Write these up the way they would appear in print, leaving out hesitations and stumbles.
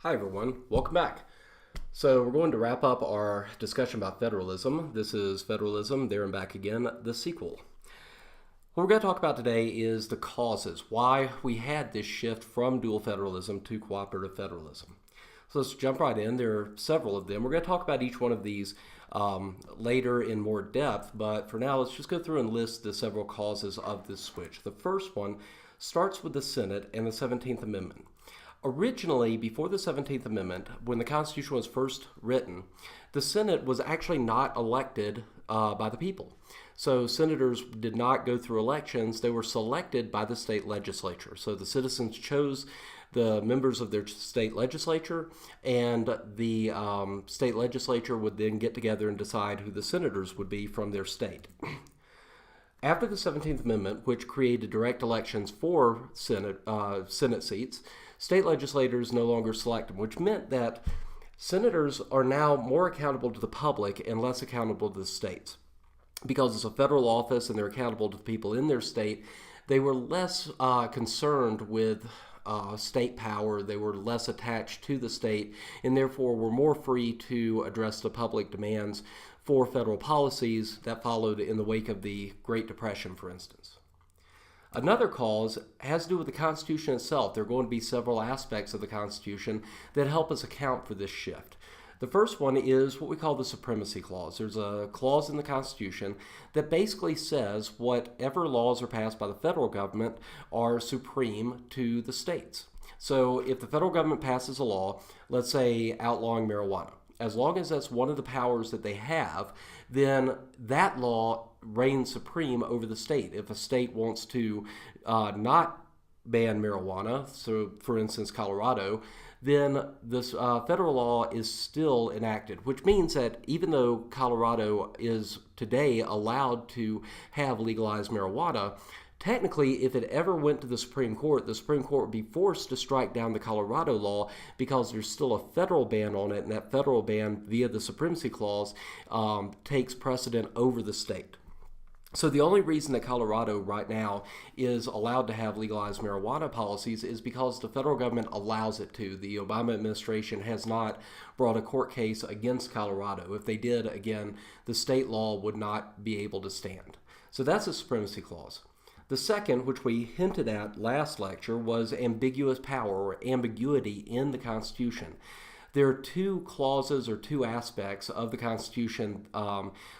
Hi everyone, welcome back. So we're going to wrap up our discussion about federalism. This is Federalism, There and Back Again, the sequel. What we're going to talk about today is the causes, why we had this shift from dual federalism to cooperative federalism. So let's jump right in. There are several of them. We're going to talk about each one of these later in more depth, but for now let's just go through and list the several causes of this switch. The first one starts with the Senate and the 17th Amendment. Originally, before the 17th Amendment, when the Constitution was first written, the Senate was actually not elected by the people. So senators did not go through elections. They were selected by the state legislature. So the citizens chose the members of their state legislature, and the state legislature would then get together and decide who the senators would be from their state. After the 17th Amendment, which created direct elections for Senate seats, state legislators no longer select them, which meant that senators are now more accountable to the public and less accountable to the states. Because it's a federal office and they're accountable to the people in their state, they were less concerned with state power. They were less attached to the state and therefore were more free to address the public demands for federal policies that followed in the wake of the Great Depression, for instance. Another cause has to do with the Constitution itself. There are going to be several aspects of the Constitution that help us account for this shift. The first one is what we call the Supremacy Clause. There's a clause in the Constitution that basically says whatever laws are passed by the federal government are supreme to the states. So if the federal government passes a law, let's say outlawing marijuana, as long as that's one of the powers that they have, then that law reigns supreme over the state. If a state wants to not ban marijuana, so for instance Colorado, then this federal law is still enacted, which means that even though Colorado is today allowed to have legalized marijuana, technically, if it ever went to the Supreme Court would be forced to strike down the Colorado law because there's still a federal ban on it, and that federal ban via the Supremacy Clause takes precedent over the state. So the only reason that Colorado right now is allowed to have legalized marijuana policies is because the federal government allows it to. The Obama administration has not brought a court case against Colorado. If they did, again, the state law would not be able to stand. So that's a Supremacy Clause. The second, which we hinted at last lecture, was ambiguous power or ambiguity in the Constitution. There are two clauses or two aspects of the Constitution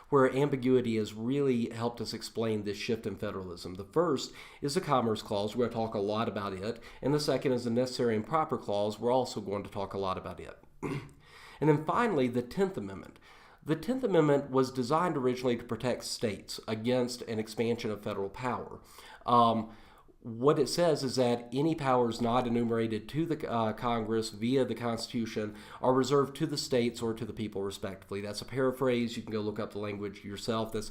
where ambiguity has really helped us explain this shift in federalism. The first is the Commerce Clause. We're going to talk a lot about it. And the second is the Necessary and Proper Clause. We're also going to talk a lot about it. And then finally, the 10th Amendment. The 10th Amendment was designed originally to protect states against an expansion of federal power. What it says is that any powers not enumerated to the Congress via the Constitution are reserved to the states or to the people respectively. That's a paraphrase. You can go look up the language yourself. That's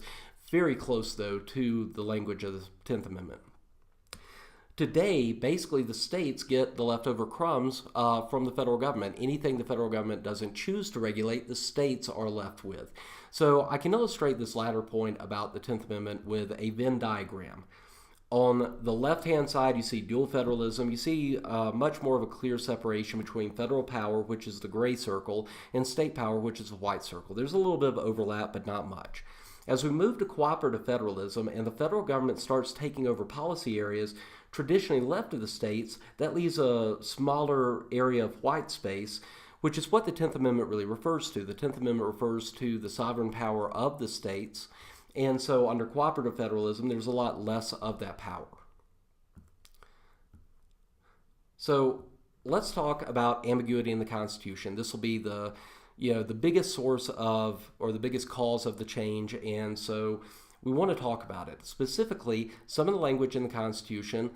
very close, though, to the language of the 10th Amendment. Today, basically, the states get the leftover crumbs from the federal government. Anything the federal government doesn't choose to regulate, the states are left with. So I can illustrate this latter point about the 10th Amendment with a Venn diagram. On the left-hand side, you see dual federalism. You see much more of a clear separation between federal power, which is the gray circle, and state power, which is the white circle. There's a little bit of overlap, but not much. As we move to cooperative federalism and the federal government starts taking over policy areas traditionally left to the states, that leaves a smaller area of white space, which is what the 10th Amendment really refers to. The 10th Amendment refers to the sovereign power of the states. And so under cooperative federalism, there's a lot less of that power. So let's talk about ambiguity in the Constitution. This will be the biggest source of, or the biggest cause of the change, and so we want to talk about it. Specifically, some of the language in the Constitution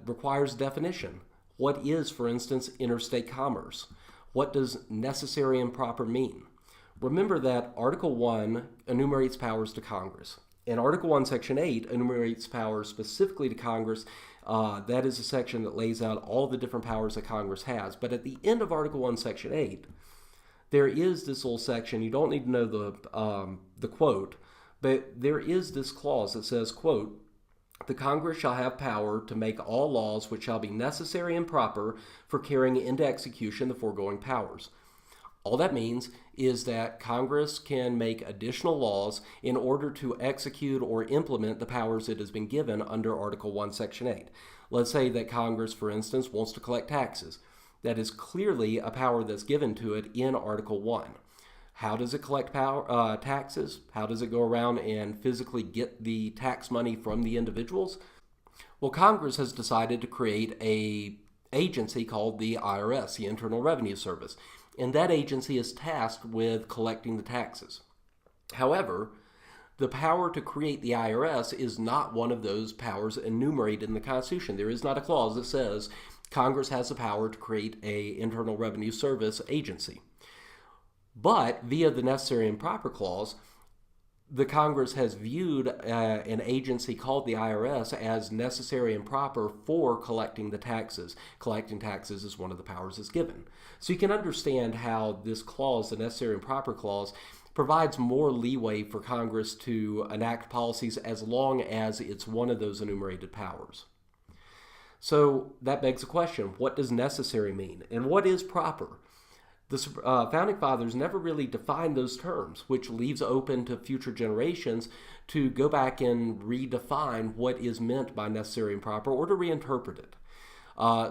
requires definition. What is, for instance, interstate commerce? What does necessary and proper mean? Remember that Article 1 enumerates powers to Congress. And Article 1, Section 8 enumerates powers specifically to Congress. That is a section that lays out all the different powers that Congress has. But at the end of Article 1, Section 8, there is this little section. You don't need to know the quote, but there is this clause that says, quote, The Congress shall have power to make all laws which shall be necessary and proper for carrying into execution the foregoing powers. All that means is that Congress can make additional laws in order to execute or implement the powers it has been given under Article 1, Section 8. Let's say that Congress, for instance, wants to collect taxes. That is clearly a power that's given to it in Article 1. How does it collect taxes? How does it go around and physically get the tax money from the individuals? Well, Congress has decided to create an agency called the IRS, the Internal Revenue Service, and that agency is tasked with collecting the taxes. However, the power to create the IRS is not one of those powers enumerated in the Constitution. There is not a clause that says Congress has the power to create an Internal Revenue Service agency. But via the necessary and proper clause, the Congress has viewed an agency called the IRS as necessary and proper for collecting the taxes. Collecting taxes is one of the powers it's given. So you can understand how this clause, the necessary and proper clause, provides more leeway for Congress to enact policies as long as it's one of those enumerated powers. So that begs the question, what does necessary mean? And what is proper? The Founding Fathers never really defined those terms, which leaves open to future generations to go back and redefine what is meant by necessary and proper or to reinterpret it.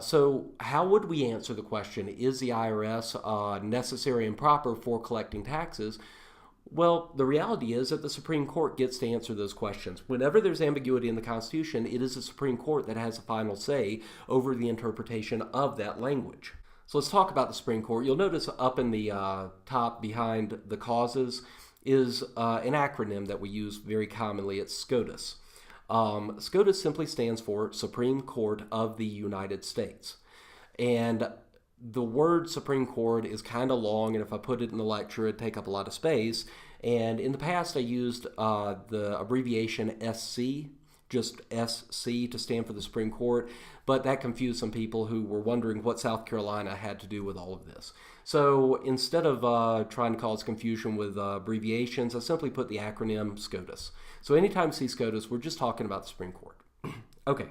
So how would we answer the question, is the IRS necessary and proper for collecting taxes? Well, the reality is that the Supreme Court gets to answer those questions. Whenever there's ambiguity in the Constitution, it is the Supreme Court that has a final say over the interpretation of that language. So let's talk about the Supreme Court. You'll notice up in the top behind the causes is an acronym that we use very commonly. It's SCOTUS. SCOTUS simply stands for Supreme Court of the United States. And the word Supreme Court is kind of long, and if I put it in the lecture, it'd take up a lot of space. And in the past, I used the abbreviation SC, just SC to stand for the Supreme Court, but that confused some people who were wondering what South Carolina had to do with all of this. So instead of trying to cause confusion with abbreviations, I simply put the acronym SCOTUS. So anytime you see SCOTUS, we're just talking about the Supreme Court. Okay,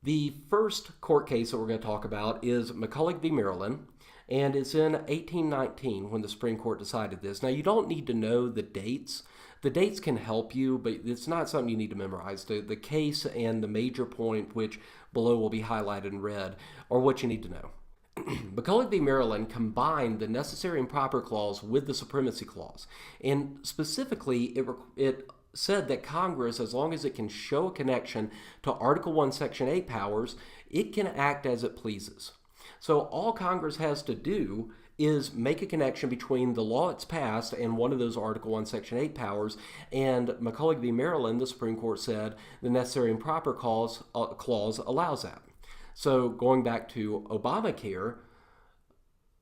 the first court case that we're going to talk about is McCulloch v. Maryland, and it's in 1819 when the Supreme Court decided this. Now, you don't need to know the dates. The dates can help you, but it's not something you need to memorize. The case and the major point, which below will be highlighted in red, are what you need to know. McCulloch v. Maryland combined the necessary and proper clause with the supremacy clause. And specifically, it said that Congress, as long as it can show a connection to Article 1, Section 8 powers, it can act as it pleases. So all Congress has to do is make a connection between the law it's passed and one of those Article 1, Section 8 powers, and McCulloch v. Maryland, the Supreme Court said the necessary and proper clause allows that. So going back to Obamacare,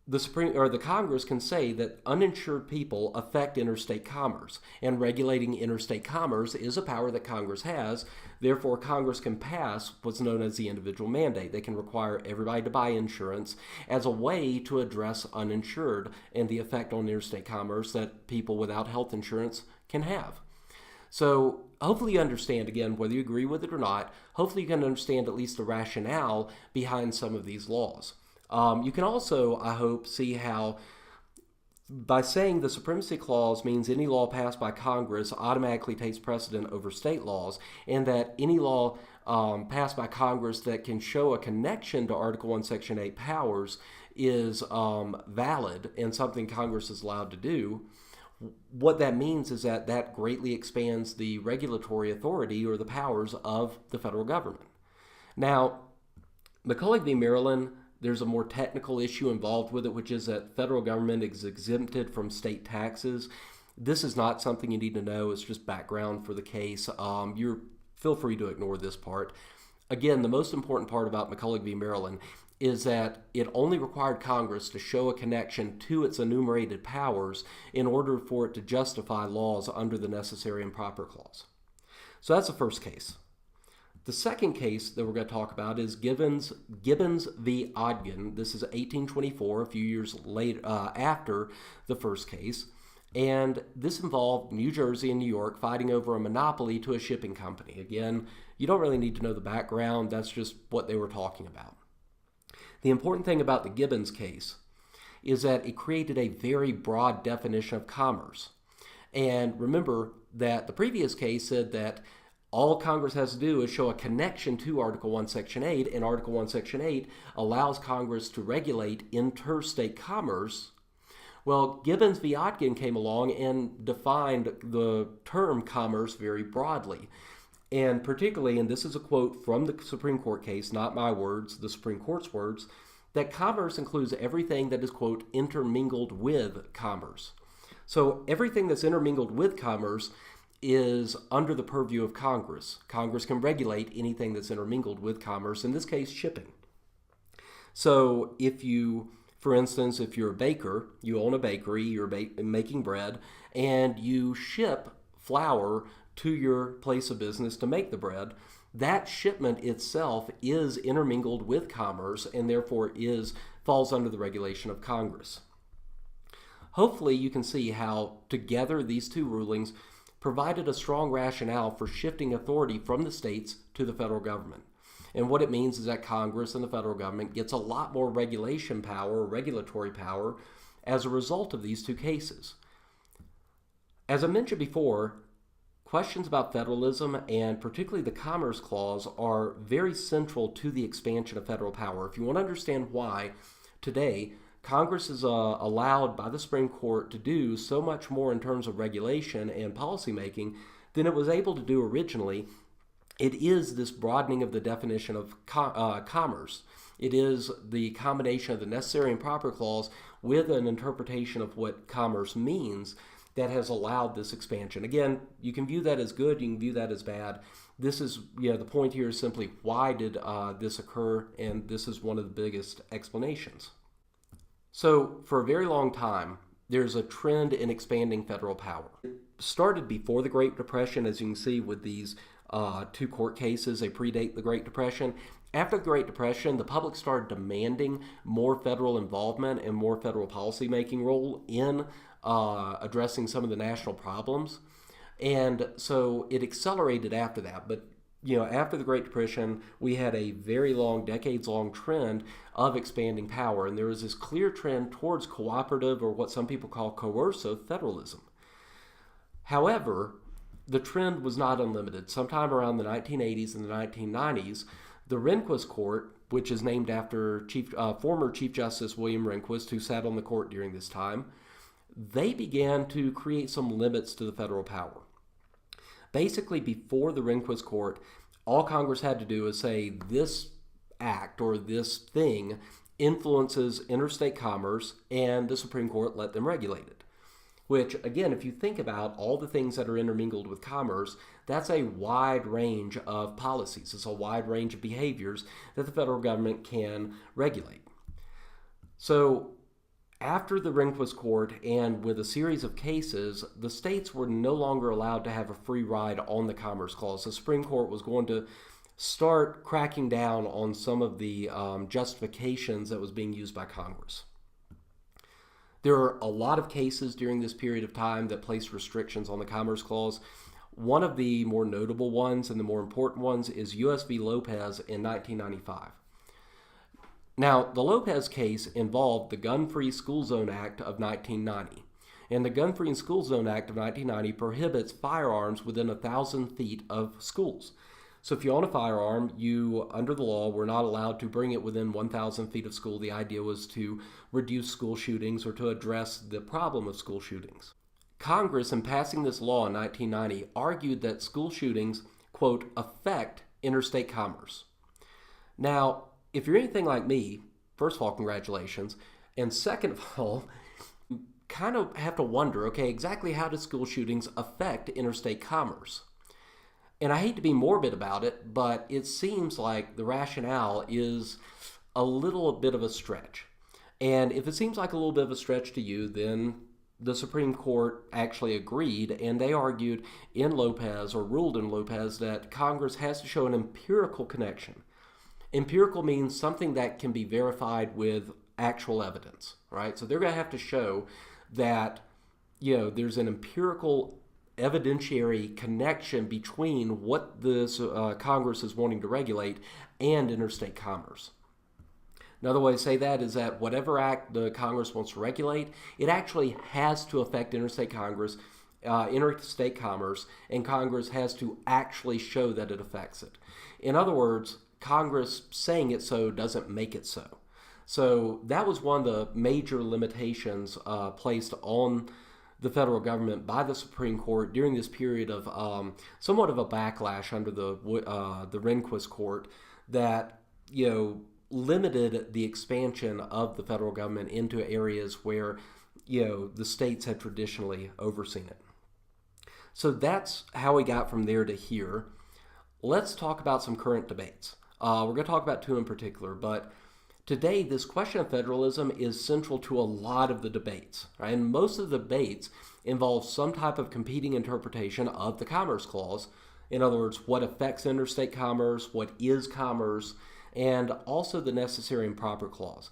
the Congress can say that uninsured people affect interstate commerce, and regulating interstate commerce is a power that Congress has. Therefore, Congress can pass what's known as the individual mandate. They can require everybody to buy insurance as a way to address uninsured and the effect on interstate commerce that people without health insurance can have. So hopefully you understand, again, whether you agree with it or not, hopefully you can understand at least the rationale behind some of these laws. You can also, I hope, see how by saying the supremacy clause means any law passed by Congress automatically takes precedent over state laws, and that any law passed by Congress that can show a connection to Article 1, Section 8 powers is valid and something Congress is allowed to do. What that means is that that greatly expands the regulatory authority or the powers of the federal government. Now, McCulloch v. Maryland, there's a more technical issue involved with it, which is that federal government is exempted from state taxes. This is not something you need to know. It's just background for the case. Feel free to ignore this part. Again, the most important part about McCulloch v. Maryland is that it only required Congress to show a connection to its enumerated powers in order for it to justify laws under the necessary and proper clause. So that's the first case. The second case that we're going to talk about is Gibbons v. Ogden. This is 1824, a few years later after the first case. And this involved New Jersey and New York fighting over a monopoly to a shipping company. Again, You don't really need to know the background. That's just what they were talking about. The important thing about the Gibbons case is that it created a very broad definition of commerce. And remember that the previous case said that all Congress has to do is show a connection to Article 1, Section 8, and Article 1, Section 8 allows Congress to regulate interstate commerce. Well, Gibbons v. Otkin came along and defined the term commerce very broadly. And particularly, and this is a quote from the Supreme Court case, not my words, the Supreme Court's words, that commerce includes everything that is, quote, intermingled with commerce. So everything that's intermingled with commerce is under the purview of Congress. Congress can regulate anything that's intermingled with commerce, in this case, shipping. So if you, for instance, if you're a baker, you own a bakery, you're making bread, and you ship flour to your place of business to make the bread, that shipment itself is intermingled with commerce and therefore falls under the regulation of Congress. Hopefully you can see how together these two rulings provided a strong rationale for shifting authority from the states to the federal government. And what it means is that Congress and the federal government gets a lot more regulation power, regulatory power, as a result of these two cases. As I mentioned before, questions about federalism and particularly the Commerce Clause are very central to the expansion of federal power. If you want to understand why today Congress is allowed by the Supreme Court to do so much more in terms of regulation and policymaking than it was able to do originally, it is this broadening of the definition of commerce. It is the combination of the necessary and proper clause with an interpretation of what commerce means that has allowed this expansion. Again, you can view that as good, you can view that as bad. This is, the point here is simply why did this occur, and this is one of the biggest explanations. So for a very long time, there's a trend in expanding federal power. It started before the Great Depression, as you can see with these two court cases. They predate the Great Depression. After the Great Depression, the public started demanding more federal involvement and more federal policymaking role in addressing some of the national problems. And so it accelerated after that. But after the Great Depression, we had a very long, decades-long trend of expanding power, and there was this clear trend towards cooperative, or what some people call coercive, federalism. However, the trend was not unlimited. Sometime around the 1980s and the 1990s, the Rehnquist Court, which is named after former Chief Justice William Rehnquist, who sat on the court during this time, they began to create some limits to the federal power. Basically, before the Rehnquist Court, all Congress had to do is say this act or this thing influences interstate commerce, and the Supreme Court let them regulate it. Which, again, if you think about all the things that are intermingled with commerce, that's a wide range of policies. It's a wide range of behaviors that the federal government can regulate. So after the Rehnquist Court and with a series of cases, the states were no longer allowed to have a free ride on the Commerce Clause. The Supreme Court was going to start cracking down on some of the justifications that was being used by Congress. There are a lot of cases during this period of time that place restrictions on the Commerce Clause. One of the more notable ones and the more important ones is U.S. v. Lopez in 1995. Now, the Lopez case involved the Gun-Free School Zone Act of 1990. And the Gun-Free School Zone Act of 1990 prohibits firearms within 1,000 feet of schools. So if you own a firearm, you, under the law, were not allowed to bring it within 1,000 feet of school. The idea was to reduce school shootings or to address the problem of school shootings. Congress, in passing this law in 1990, argued that school shootings, quote, affect interstate commerce. Now, if you're anything like me, first of all, congratulations. And second of all, you kind of have to wonder, okay, exactly how do school shootings affect interstate commerce? And I hate to be morbid about it, but it seems like the rationale is a little bit of a stretch. And if it seems like a little bit of a stretch to you, then the Supreme Court actually agreed, and they argued in Lopez, or ruled in Lopez, that Congress has to show an empirical connection. Empirical means something that can be verified with actual evidence, right? So they're going to have to show that, there's an empirical evidentiary connection between what this Congress is wanting to regulate and interstate commerce. Another way to say that is that whatever act the Congress wants to regulate, it actually has to affect interstate commerce, and Congress has to actually show that it affects it. In other words, Congress saying it so doesn't make it so. So that was one of the major limitations placed on the federal government by the Supreme Court during this period of somewhat of a backlash under the Rehnquist Court that, limited the expansion of the federal government into areas where, the states had traditionally overseen it. So that's how we got from there to here. Let's talk about some current debates. We're going to talk about two in particular, but today this question of federalism is central to a lot of the debates, right? And most of the debates involve some type of competing interpretation of the Commerce Clause. In other words, what affects interstate commerce, what is commerce, and also the Necessary and Proper Clause,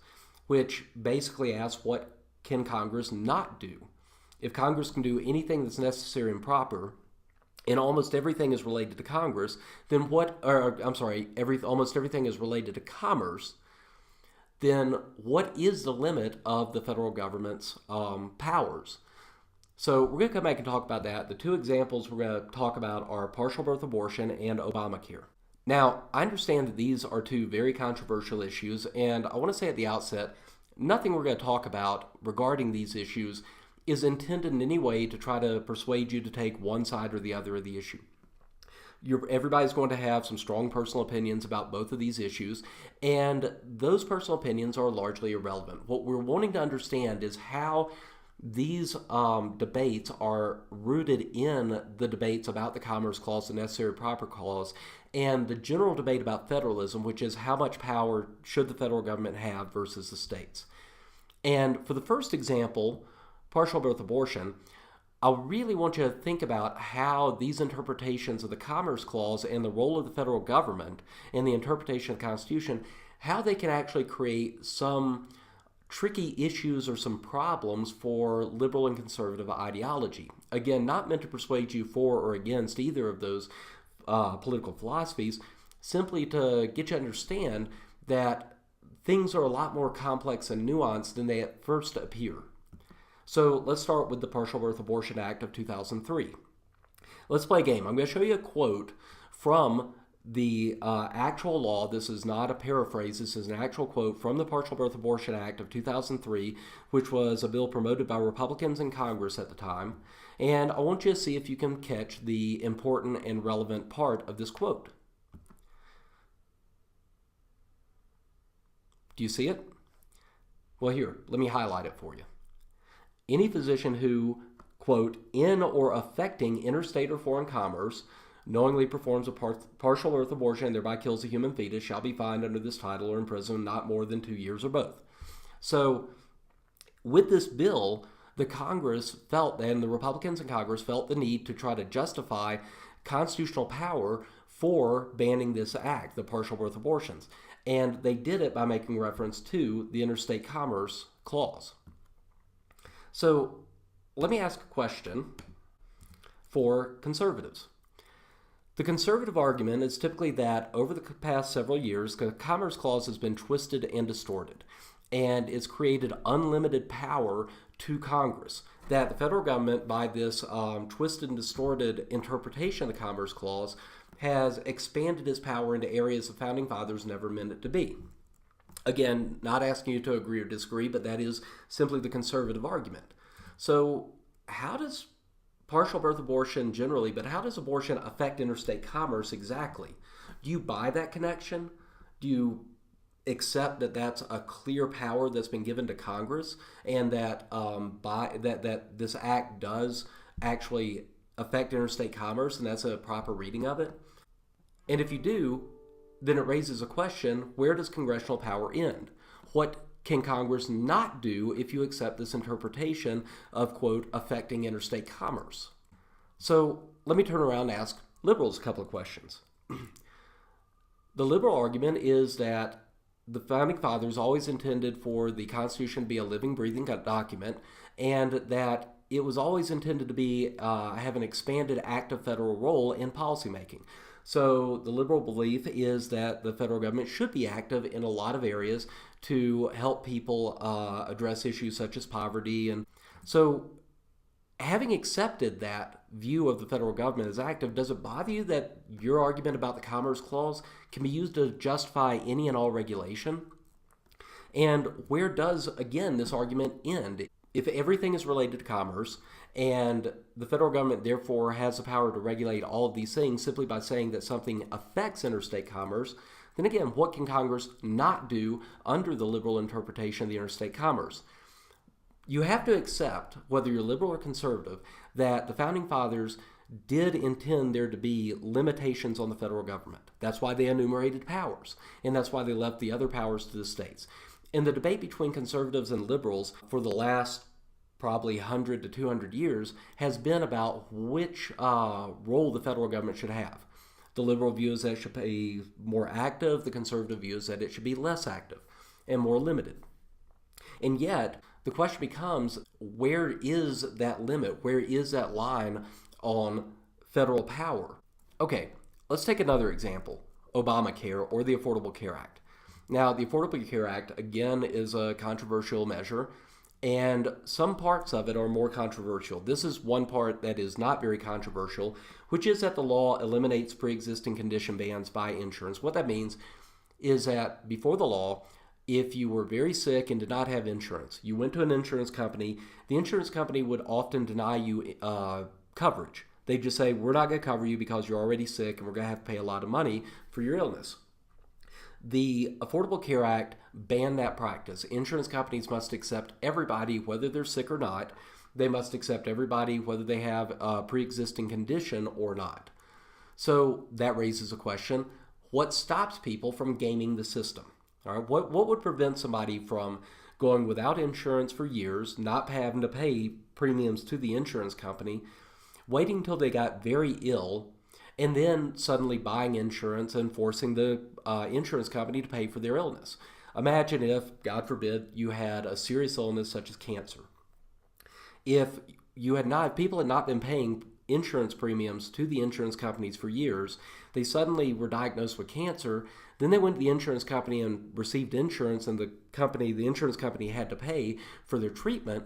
which basically asks what can Congress not do. If Congress can do anything that's necessary and proper, and almost everything is related to Congress, then almost everything is related to commerce, then what is the limit of the federal government's powers? So we're going to come back and talk about that. The two examples we're going to talk about are partial birth abortion and Obamacare. Now, I understand that these are two very controversial issues, and I want to say at the outset, nothing we're going to talk about regarding these issues is intended in any way to try to persuade you to take one side or the other of the issue. Everybody's going to have some strong personal opinions about both of these issues, and those personal opinions are largely irrelevant. What we're wanting to understand is how these debates are rooted in the debates about the Commerce Clause, the Necessary and Proper Clause, and the general debate about federalism, which is how much power should the federal government have versus the states. And for the first example, partial birth abortion, I really want you to think about how these interpretations of the Commerce Clause and the role of the federal government and the interpretation of the Constitution, how they can actually create some tricky issues or some problems for liberal and conservative ideology. Again, not meant to persuade you for or against either of those political philosophies, simply to get you to understand that things are a lot more complex and nuanced than they at first appear. So let's start with the Partial Birth Abortion Act of 2003. Let's play a game. I'm going to show you a quote from the actual law. This is not a paraphrase. This is an actual quote from the Partial Birth Abortion Act of 2003, which was a bill promoted by Republicans in Congress at the time. And I want you to see if you can catch the important and relevant part of this quote. Do you see it? Well, here, let me highlight it for you. Any physician who, quote, in or affecting interstate or foreign commerce, knowingly performs a partial birth abortion and thereby kills a human fetus shall be fined under this title or imprisoned not more than 2 years or both. So with this bill, the Congress felt, and the Republicans in Congress felt the need to try to justify constitutional power for banning this act, the partial birth abortions. And they did it by making reference to the Interstate Commerce Clause. So let me ask a question for conservatives. The conservative argument is typically that over the past several years, the Commerce Clause has been twisted and distorted, and it's created unlimited power to Congress. That the federal government, by this twisted and distorted interpretation of the Commerce Clause, has expanded its power into areas the Founding Fathers never meant it to be. Again, not asking you to agree or disagree, but that is simply the conservative argument. So how does partial birth abortion generally, but how does abortion affect interstate commerce exactly? Do you buy that connection? Do you accept that that's a clear power that's been given to Congress, and that that this act does actually affect interstate commerce, and that's a proper reading of it? And if you do, then it raises a question: where does congressional power end? What can Congress not do if you accept this interpretation of, quote, affecting interstate commerce? So let me turn around and ask liberals a couple of questions. The liberal argument is that the Founding Fathers always intended for the Constitution to be a living, breathing document, and that it was always intended to be have an expanded active federal role in policymaking. So the liberal belief is that the federal government should be active in a lot of areas to help people address issues such as poverty. And so having accepted that view of the federal government as active, does it bother you that your argument about the Commerce Clause can be used to justify any and all regulation? And where does, again, this argument end? If everything is related to commerce and the federal government therefore has the power to regulate all of these things simply by saying that something affects interstate commerce, then again, what can Congress not do under the liberal interpretation of the interstate commerce? You have to accept, whether you're liberal or conservative, that the Founding Fathers did intend there to be limitations on the federal government. That's why they enumerated powers, and that's why they left the other powers to the states. And the debate between conservatives and liberals for the last probably 100 to 200 years has been about which role the federal government should have. The liberal view is that it should be more active. The conservative view is that it should be less active and more limited. And yet, the question becomes, where is that limit? Where is that line on federal power? Okay, let's take another example, Obamacare or the Affordable Care Act. Now, the Affordable Care Act, again, is a controversial measure, and some parts of it are more controversial. This is one part that is not very controversial, which is that the law eliminates pre-existing condition bans by insurance. What that means is that before the law, if you were very sick and did not have insurance, you went to an insurance company, the insurance company would often deny you coverage. They'd just say, we're not going to cover you because you're already sick and we're going to have to pay a lot of money for your illness. The Affordable Care Act banned that practice. Insurance companies must accept everybody, whether they're sick or not. They must accept everybody, whether they have a pre-existing condition or not. So that raises a question. What stops people from gaming the system? All right, what would prevent somebody from going without insurance for years, not having to pay premiums to the insurance company, waiting until they got very ill, and then suddenly buying insurance and forcing the insurance company to pay for their illness? Imagine if, God forbid, you had a serious illness such as cancer. If people had not been paying insurance premiums to the insurance companies for years, they suddenly were diagnosed with cancer, then they went to the insurance company and received insurance, and the insurance company had to pay for their treatment.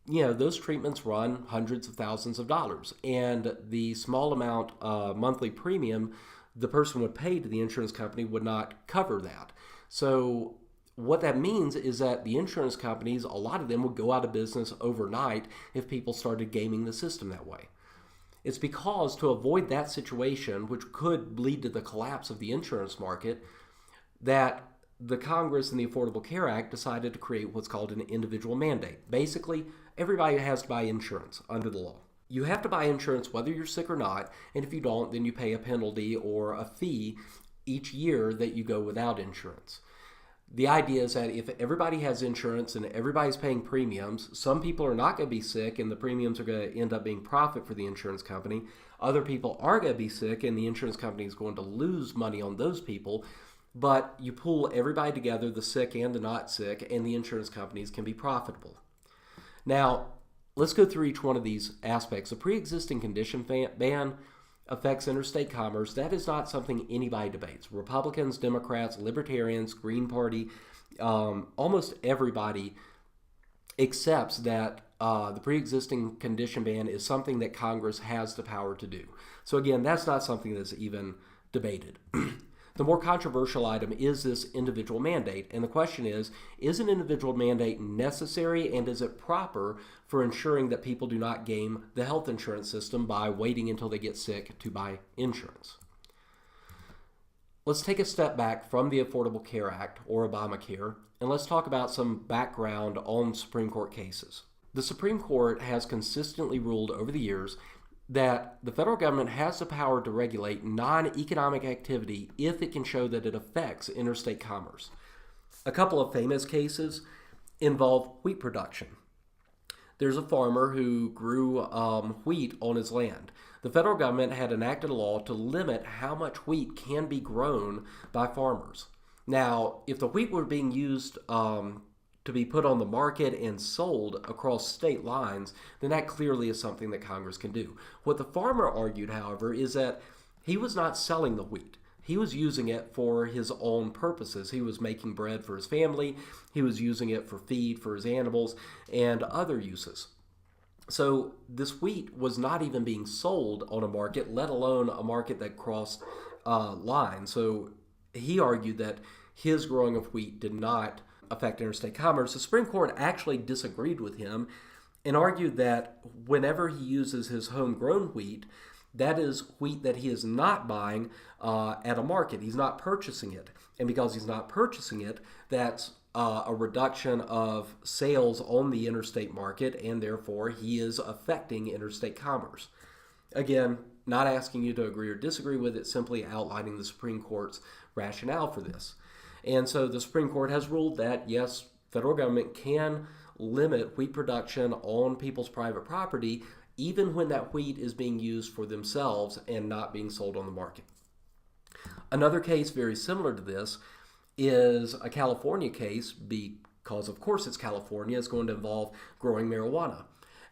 Those treatments run hundreds of thousands of dollars, and the small amount monthly premium the person would pay to the insurance company would not cover that. So what that means is that the insurance companies, a lot of them, would go out of business overnight if people started gaming the system that way. It's because to avoid that situation, which could lead to the collapse of the insurance market, that the Congress and the Affordable Care Act decided to create what's called an individual mandate. Basically, everybody has to buy insurance under the law. You have to buy insurance whether you're sick or not, and if you don't, then you pay a penalty or a fee each year that you go without insurance. The idea is that if everybody has insurance and everybody's paying premiums, some people are not going to be sick and the premiums are going to end up being profit for the insurance company. Other people are going to be sick and the insurance company is going to lose money on those people. But you pull everybody together, the sick and the not sick, and the insurance companies can be profitable. Now, let's go through each one of these aspects. A pre-existing condition ban affects interstate commerce. That is not something anybody debates. Republicans, Democrats, Libertarians, Green Party, almost everybody accepts that the pre-existing condition ban is something that Congress has the power to do. So again, that's not something that's even debated. The more controversial item is this individual mandate, and the question is an individual mandate necessary, and is it proper for ensuring that people do not game the health insurance system by waiting until they get sick to buy insurance? Let's take a step back from the Affordable Care Act, or Obamacare, and let's talk about some background on Supreme Court cases. The Supreme Court has consistently ruled over the years that the federal government has the power to regulate non-economic activity if it can show that it affects interstate commerce. A couple of famous cases involve wheat production. There's a farmer who grew wheat on his land. The federal government had enacted a law to limit how much wheat can be grown by farmers. Now, if the wheat were being used to be put on the market and sold across state lines, then that clearly is something that Congress can do. What the farmer argued, however, is that he was not selling the wheat. He was using it for his own purposes. He was making bread for his family. He was using it for feed for his animals and other uses. So this wheat was not even being sold on a market, let alone a market that crossed lines. So he argued that his growing of wheat did not affect interstate commerce. The Supreme Court actually disagreed with him and argued that whenever he uses his homegrown wheat, that is wheat that he is not buying at a market. He's not purchasing it. And because he's not purchasing it, that's a reduction of sales on the interstate market, and therefore he is affecting interstate commerce. Again, not asking you to agree or disagree with it, simply outlining the Supreme Court's rationale for this. And so the Supreme Court has ruled that, yes, federal government can limit wheat production on people's private property, even when that wheat is being used for themselves and not being sold on the market. Another case very similar to this is a California case, because of course it's California, it's going to involve growing marijuana.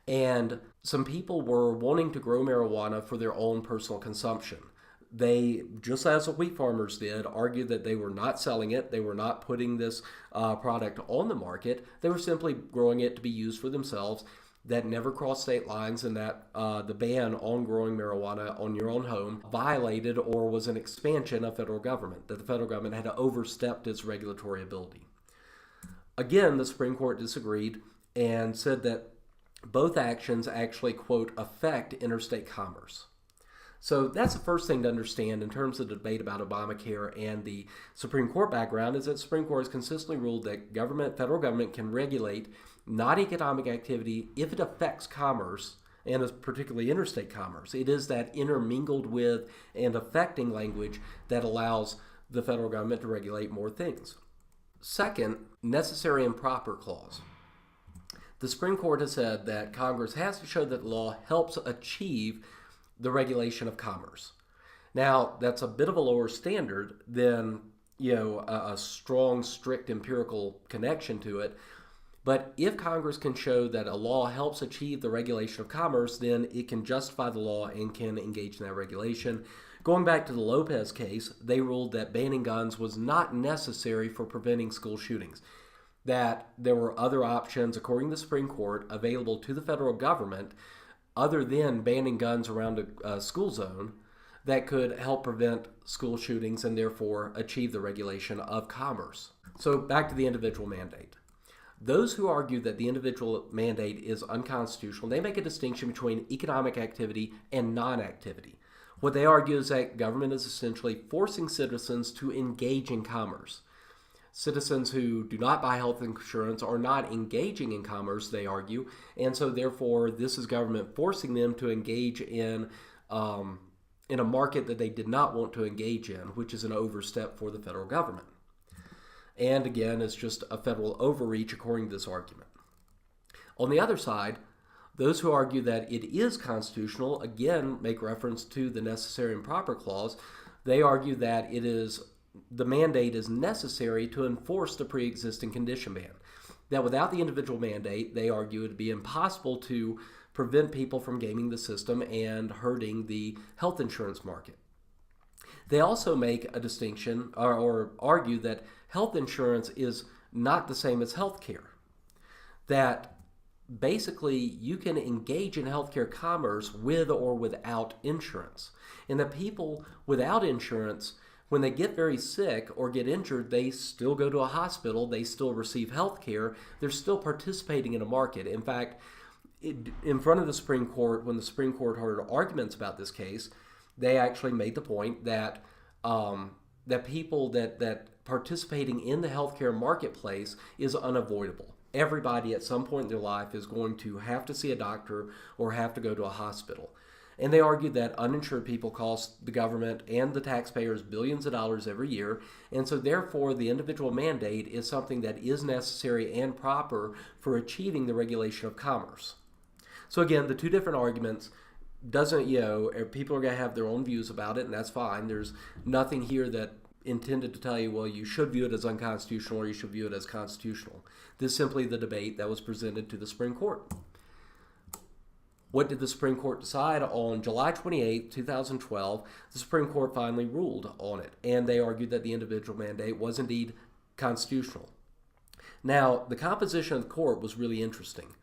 And some people were wanting to grow marijuana for their own personal consumption. They, just as the wheat farmers did, argued that they were not selling it, they were not putting this product on the market, they were simply growing it to be used for themselves. That never crossed state lines, and that the ban on growing marijuana on your own home violated or was an expansion of federal government, that the federal government had overstepped its regulatory ability. Again, the Supreme Court disagreed and said that both actions actually, quote, affect interstate commerce. So that's the first thing to understand in terms of the debate about Obamacare and the Supreme Court background, is that the Supreme Court has consistently ruled that federal government can regulate not economic activity if it affects commerce, and particularly interstate commerce. It is that intermingled with and affecting language that allows the federal government to regulate more things. Second, necessary and proper clause. The Supreme Court has said that Congress has to show that the law helps achieve the regulation of commerce. Now, that's a bit of a lower standard than, a strong, strict empirical connection to it. But if Congress can show that a law helps achieve the regulation of commerce, then it can justify the law and can engage in that regulation. Going back to the Lopez case, they ruled that banning guns was not necessary for preventing school shootings, that there were other options, according to the Supreme Court, available to the federal government other than banning guns around a school zone that could help prevent school shootings and therefore achieve the regulation of commerce. So back to the individual mandate. Those who argue that the individual mandate is unconstitutional, they make a distinction between economic activity and non-activity. What they argue is that government is essentially forcing citizens to engage in commerce. Citizens who do not buy health insurance are not engaging in commerce, they argue, and so therefore this is government forcing them to engage in a market that they did not want to engage in, which is an overstep for the federal government. And again, it's just a federal overreach according to this argument. On the other side, those who argue that it is constitutional, again, make reference to the necessary and proper clause. They argue that the mandate is necessary to enforce the pre-existing condition ban. That without the individual mandate, they argue it would be impossible to prevent people from gaming the system and hurting the health insurance market. They also make a distinction or argue that health insurance is not the same as health care. That basically you can engage in healthcare commerce with or without insurance. And that people without insurance, when they get very sick or get injured, they still go to a hospital, they still receive health care, they're still participating in a market. In fact, in front of the Supreme Court, when the Supreme Court heard arguments about this case, they actually made the point that that people that participating in the healthcare marketplace is unavoidable. Everybody at some point in their life is going to have to see a doctor or have to go to a hospital. And they argued that uninsured people cost the government and the taxpayers billions of dollars every year, and so therefore the individual mandate is something that is necessary and proper for achieving the regulation of commerce. So again, the two different arguments people are going to have their own views about it, and that's fine. There's nothing here that intended to tell you, well, you should view it as unconstitutional or you should view it as constitutional. This is simply the debate that was presented to the Supreme Court. What did the Supreme Court decide? On July 28, 2012, the Supreme Court finally ruled on it, and they argued that the individual mandate was indeed constitutional. Now, the composition of the court was really interesting.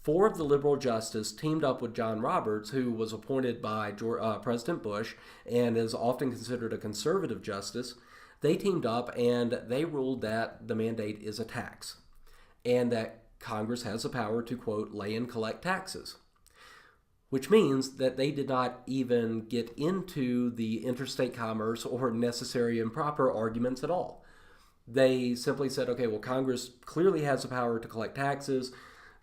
4 of the liberal justices teamed up with John Roberts, who was appointed by President Bush and is often considered a conservative justice. They teamed up and they ruled that the mandate is a tax and that Congress has the power to, quote, lay and collect taxes, which means that they did not even get into the interstate commerce or necessary and proper arguments at all. They simply said, okay, well, Congress clearly has the power to collect taxes.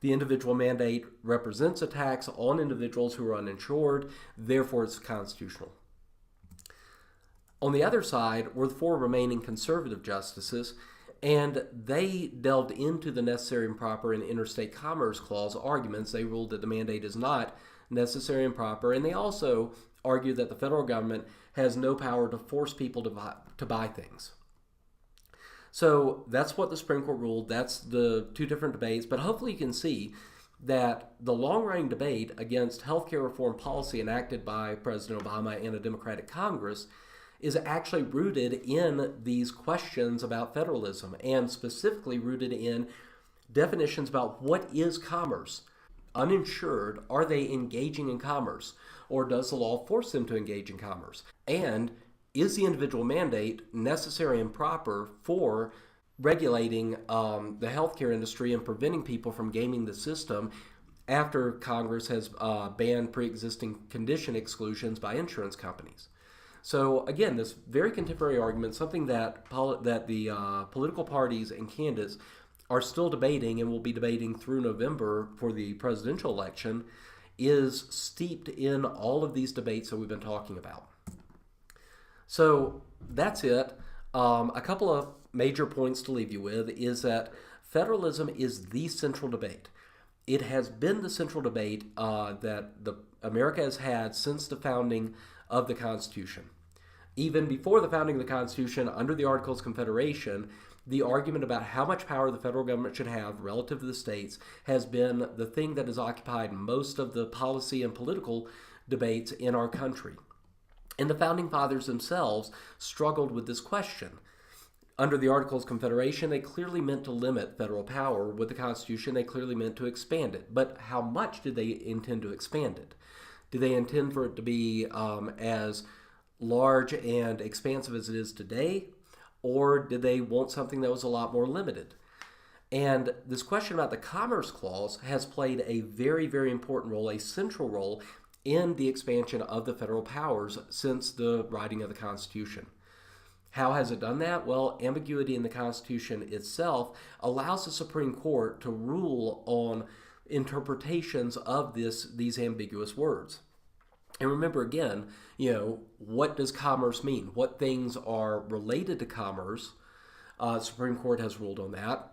The individual mandate represents a tax on individuals who are uninsured, therefore it's constitutional. On the other side were the 4 remaining conservative justices, and they delved into the necessary and proper and interstate commerce clause arguments. They ruled that the mandate is not necessary and proper, and they also argued that the federal government has no power to force people to buy things. So that's what the Supreme Court ruled. That's the 2 different debates, but hopefully you can see that the long-running debate against healthcare reform policy enacted by President Obama and a Democratic Congress is actually rooted in these questions about federalism, and specifically rooted in definitions about what is commerce. Uninsured, are they engaging in commerce, or does the law force them to engage in commerce? And is the individual mandate necessary and proper for regulating the healthcare industry and preventing people from gaming the system after Congress has banned pre-existing condition exclusions by insurance companies? So again, this very contemporary argument, something that the political parties and candidates are still debating and will be debating through November for the presidential election, is steeped in all of these debates that we've been talking about. So that's it. A couple of major points to leave you with is that federalism is the central debate. It has been the central debate that America has had since the founding of the Constitution. Even before the founding of the Constitution, under the Articles of Confederation, the argument about how much power the federal government should have relative to the states has been the thing that has occupied most of the policy and political debates in our country. And the Founding Fathers themselves struggled with this question. Under the Articles of Confederation, they clearly meant to limit federal power. With the Constitution, they clearly meant to expand it. But how much did they intend to expand it? Do they intend for it to be as large and expansive as it is today? Or did they want something that was a lot more limited? And this question about the Commerce Clause has played a very, very important role, a central role, in the expansion of the federal powers since the writing of the Constitution. How has it done that? Well, ambiguity in the Constitution itself allows the Supreme Court to rule on interpretations of these ambiguous words. And remember again, what does commerce mean? What things are related to commerce? Supreme Court has ruled on that.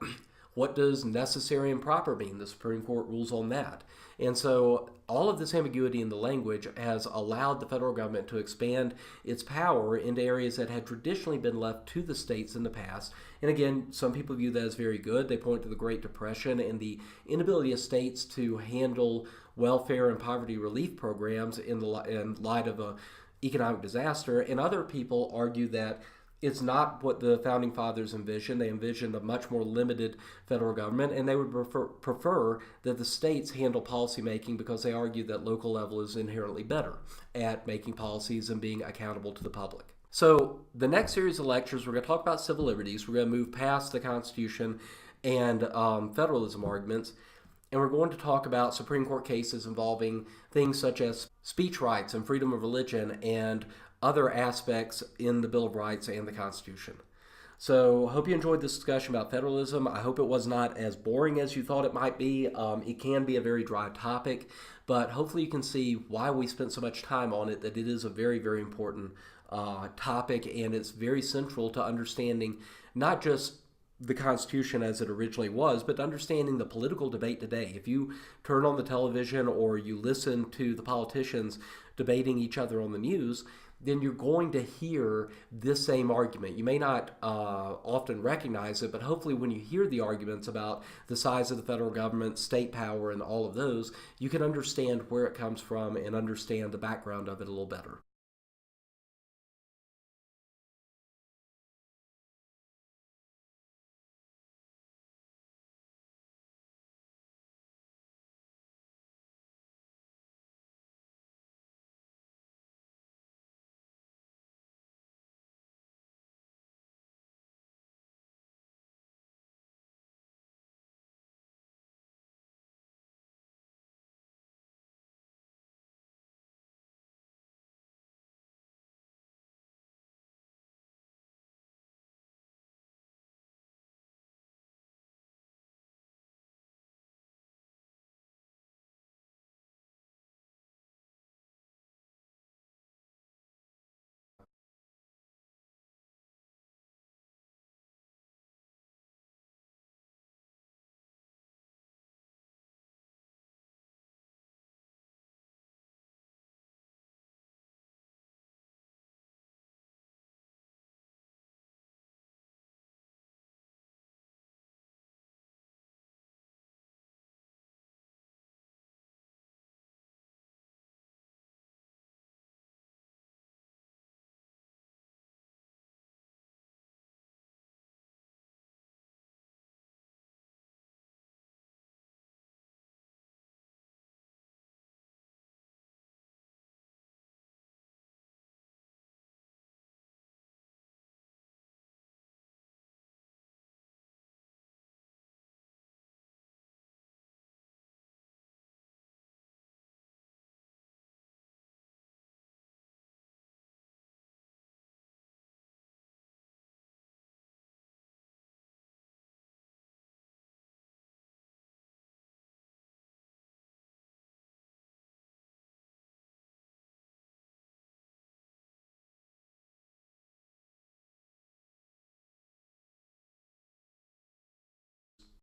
What does necessary and proper mean? The Supreme Court rules on that. And so all of this ambiguity in the language has allowed the federal government to expand its power into areas that had traditionally been left to the states in the past. And again, some people view that as very good. They point to the Great Depression and the inability of states to handle welfare and poverty relief programs in light of an economic disaster. And other people argue that it's not what the Founding Fathers envisioned. They envisioned a much more limited federal government, and they would prefer that the states handle policymaking because they argue that local level is inherently better at making policies and being accountable to the public. So the next series of lectures, we're going to talk about civil liberties. We're going to move past the Constitution and federalism arguments, and we're going to talk about Supreme Court cases involving things such as speech rights and freedom of religion and other aspects in the Bill of Rights and the Constitution. So I hope you enjoyed this discussion about federalism. I hope it was not as boring as you thought it might be. It can be a very dry topic, but hopefully you can see why we spent so much time on it, that it is a very, very important topic, and it's very central to understanding not just the Constitution as it originally was, but understanding the political debate today. If you turn on the television or you listen to the politicians debating each other on the news, then you're going to hear this same argument. You may not often recognize it, but hopefully when you hear the arguments about the size of the federal government, state power, and all of those, you can understand where it comes from and understand the background of it a little better.